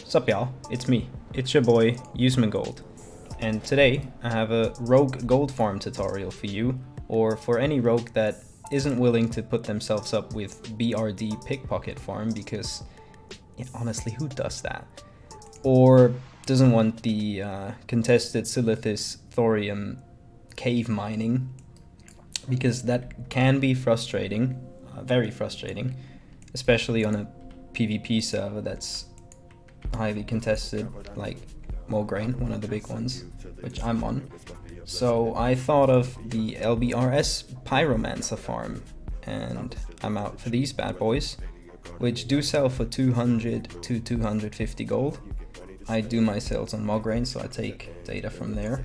Sup y'all, it's me, it's your boy, Gold, and today I have a rogue gold farm tutorial for you, or for any rogue that isn't willing to put themselves up with BRD pickpocket farm, because honestly, who does that? Or doesn't want the contested silithus thorium cave mining, because that can be frustrating, very frustrating, especially on a PvP server that's highly contested, like Mograine, one of the big ones, which I'm on. So I thought of the LBRS Pyromancer farm, and I'm out for these bad boys, which do sell for 200 to 250 gold. I do my sales on Mograine, so I take data from there.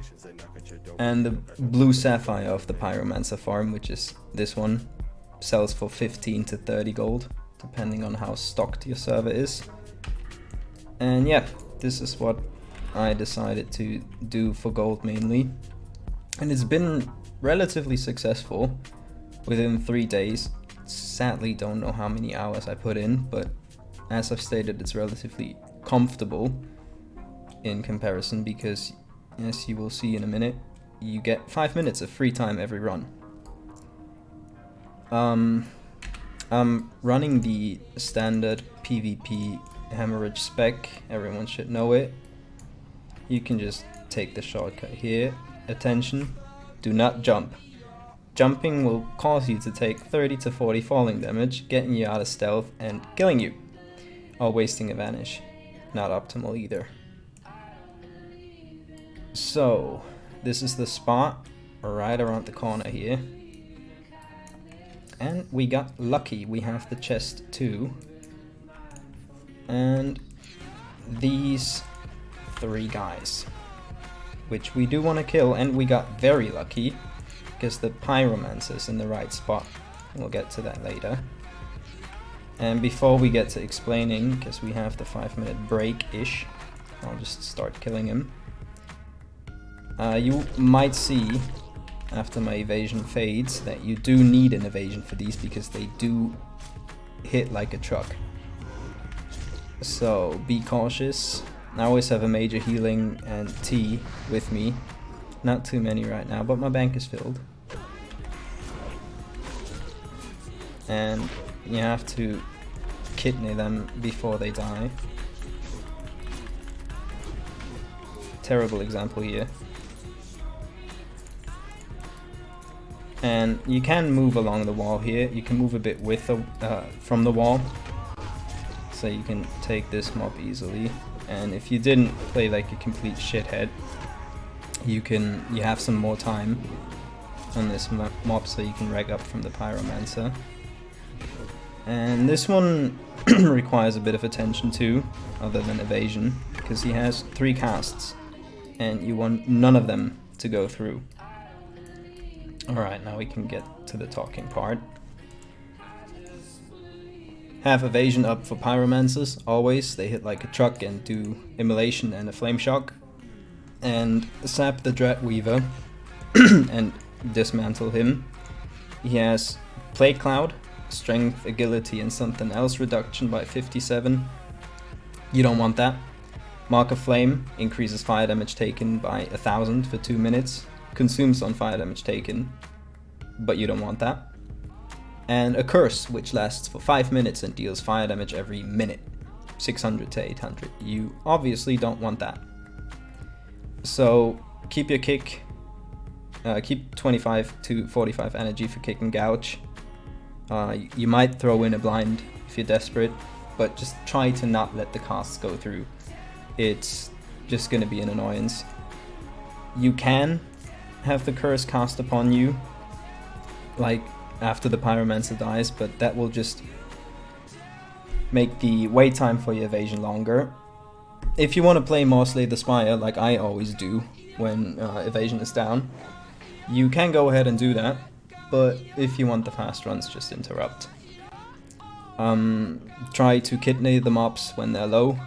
And the blue sapphire of the Pyromancer farm, which is this one, sells for 15 to 30 gold, depending on how stocked your server is. And yeah, this is what I decided to do for gold mainly. And it's been relatively successful within 3 days. Sadly, don't know how many hours I put in, but as I've stated, it's relatively comfortable in comparison, because as you will see in a minute, you get 5 minutes of free time every run. I'm running the standard PvP hemorrhage spec, everyone should know it. You can just take the shortcut here. Attention, do not jump. Jumping will cause you to take 30 to 40 falling damage, getting you out of stealth and killing you, or wasting a vanish. Not optimal either. So, this is the spot right around the corner here. And we got lucky, we have the chest too. And these 3 guys, which we do want to kill, and we got very lucky because the Pyromancer's in the right spot. We'll get to that later. And before we get to explaining, because we have the 5-minute break-ish, I'll just start killing him. You might see after my evasion fades that you do need an evasion for these, because they do hit like a truck. So be cautious. I always have a major healing and tea with me. Not too many right now, but my bank is filled. And you have to kidney them before they die. Terrible example here. And you can move along the wall here. You can move a bit with from the wall, so you can take this mob easily. And if you didn't play like a complete shithead, you have some more time on this mob, so you can reg up from the Pyromancer. And this one requires a bit of attention too, other than evasion, because he has 3 casts, and you want none of them to go through. Alright, now we can get to the talking part. Have evasion up for Pyromancers, always. They hit like a truck and do immolation and a flame shock. And sap the Dreadweaver and dismantle him. He has Plague Cloud, Strength, Agility and something else reduction by 57. You don't want that. Mark of Flame increases fire damage taken by 1000 for 2 minutes. Consumes on fire damage taken, but you don't want that. And a Curse, which lasts for 5 minutes and deals fire damage every minute, 600 to 800. You obviously don't want that. So keep your kick, keep 25 to 45 energy for kick and gouge. You might throw in a blind if you're desperate, but just try to not let the casts go through. It's just going to be an annoyance. You can have the curse cast upon you, like after the Pyromancer dies, but that will just make the wait time for your evasion longer. If you want to play more Slay the Spire, like I always do when evasion is down, you can go ahead and do that, but if you want the fast runs, just interrupt. Try to kidney the mobs when they're low,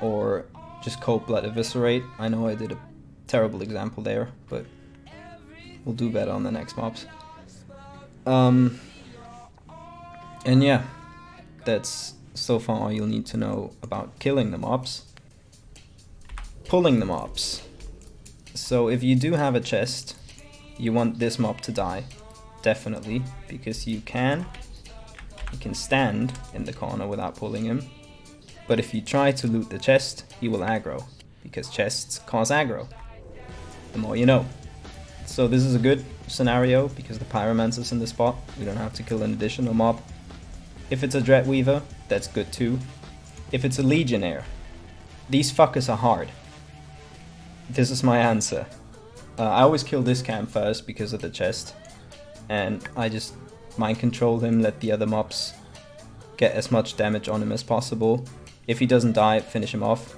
or just cold blood eviscerate. I know I did a terrible example there, but we'll do better on the next mobs. And yeah, that's so far all you'll need to know about killing the mobs. pulling the mobs. So if you do have a chest, you want this mob to die, definitely, because you can stand in the corner without pulling him. But if you try to loot the chest, he will aggro, because chests cause aggro. The more you know. So this is a good scenario, because the Pyromancer's in the spot. We don't have to kill an additional mob. If it's a Dreadweaver, that's good too. If it's a Legionnaire, these fuckers are hard. This is my answer. I always kill this camp first because of the chest. And I just mind control him, let the other mobs get as much damage on him as possible. If he doesn't die, finish him off.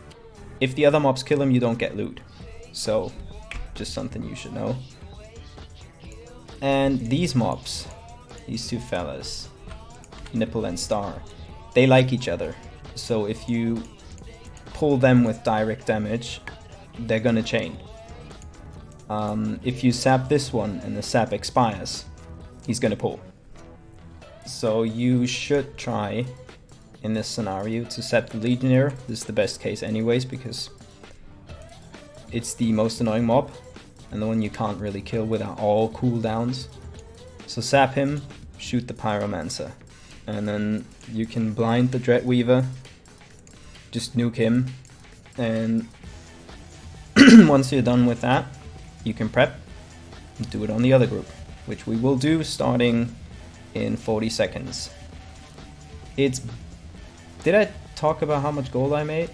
If the other mobs kill him, you don't get loot. So, just something you should know. And these mobs, these two fellas, Nipple and Star, they like each other. So if you pull them with direct damage, they're gonna chain. If you sap this one and the sap expires, he's gonna pull. So you should try, in this scenario, to sap the Legionnaire. This is the best case anyways, because it's the most annoying mob, and the one you can't really kill without all cooldowns. So sap him, shoot the Pyromancer, and then you can blind the Dreadweaver, just nuke him, and once you're done with that, you can prep and do it on the other group, which we will do starting in 40 seconds. Did I talk about how much gold I made?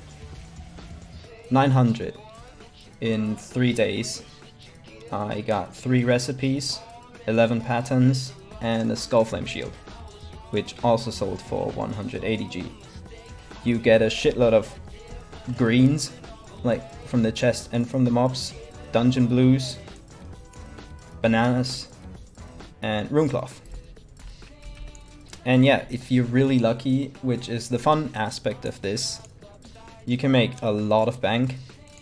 900 in 3 days. I got 3 recipes, 11 patterns, and a Skullflame shield, which also sold for 180G. You get a shitload of greens, like from the chest and from the mobs, dungeon blues, bananas, and runecloth. And yeah, if you're really lucky, which is the fun aspect of this, you can make a lot of bank.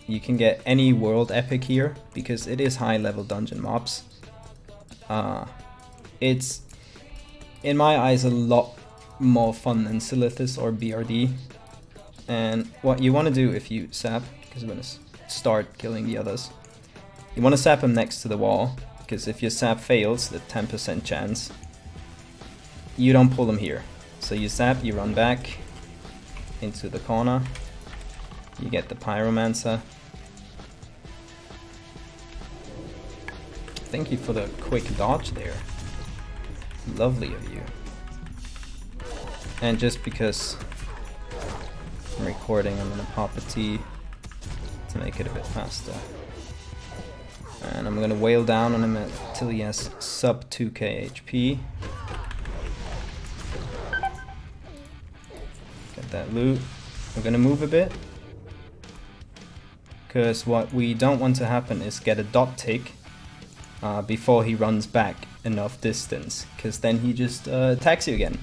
You can get any world epic here, because it is high level dungeon mobs. It's, in my eyes, a lot more fun than Silithus or BRD. And what you want to do if you sap, because I'm going to start killing the others, you want to sap him next to the wall, because if your sap fails, the 10% chance, you don't pull him here. So you sap, you run back into the corner, you get the Pyromancer. Thank you for the quick dodge there. Lovely of you. And just because I'm recording, I'm gonna pop a tea to make it a bit faster. And I'm gonna wail down on him until he has sub 2k HP. Get that loot. We're gonna move a bit, because what we don't want to happen is get a dot tick before he runs back enough distance, because then he just attacks you again.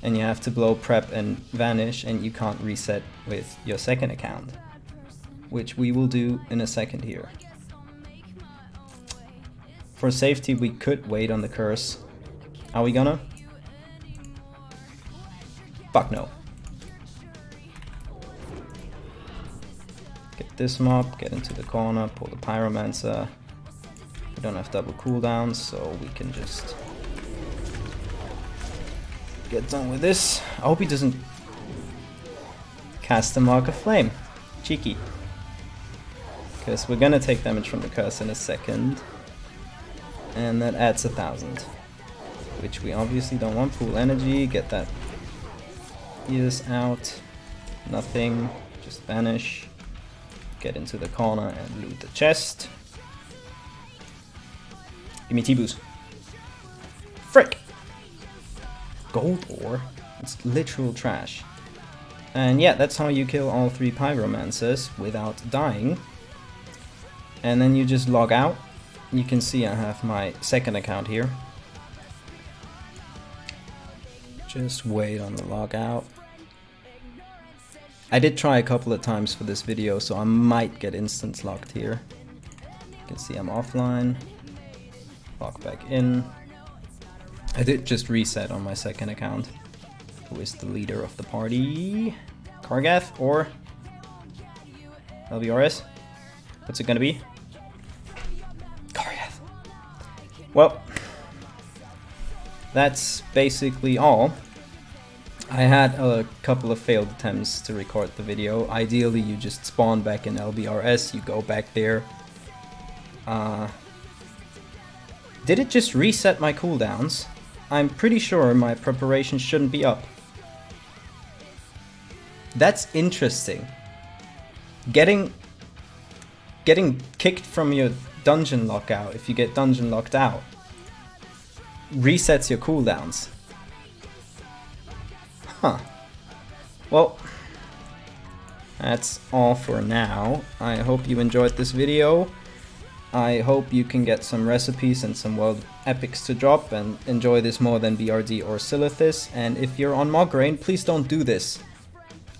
And you have to blow prep and vanish, and you can't reset with your second account, which we will do in a second here. For safety, we could wait on the curse. Are we gonna? Fuck no. Get this mob, get into the corner, pull the Pyromancer. We don't have double cooldowns, so we can just get done with this. I hope he doesn't cast the Mark of Flame. Cheeky. Because we're gonna take damage from the curse in a second. And that adds 1,000. Which we obviously don't want. Pool energy, get that ears out. Nothing, just vanish. Get into the corner and loot the chest. Give me T-Boost. Frick! Gold ore? It's literal trash. And yeah, that's how you kill all 3 Pyromancers without dying. And then you just log out. You can see I have my second account here. Just wait on the log out. I did try a couple of times for this video, so I might get instance locked here. You can see I'm offline. Log back in. I did just reset on my second account. Who is the leader of the party? Kargath or LBRS? What's it gonna be? Koryeth. Well, that's basically all. I had a couple of failed attempts to record the video. Ideally, you just spawn back in LBRS, you go back there. Did it just reset my cooldowns? I'm pretty sure my preparation shouldn't be up. That's interesting. Getting kicked from your dungeon lockout, if you get dungeon locked out, resets your cooldowns. Huh. Well, that's all for now. I hope you enjoyed this video. I hope you can get some recipes and some world epics to drop and enjoy this more than BRD or Silithis. And if you're on Mograine, please don't do this.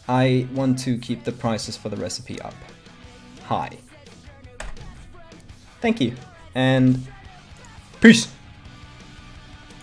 I want to keep the prices for the recipe up high. Thank you, and peace!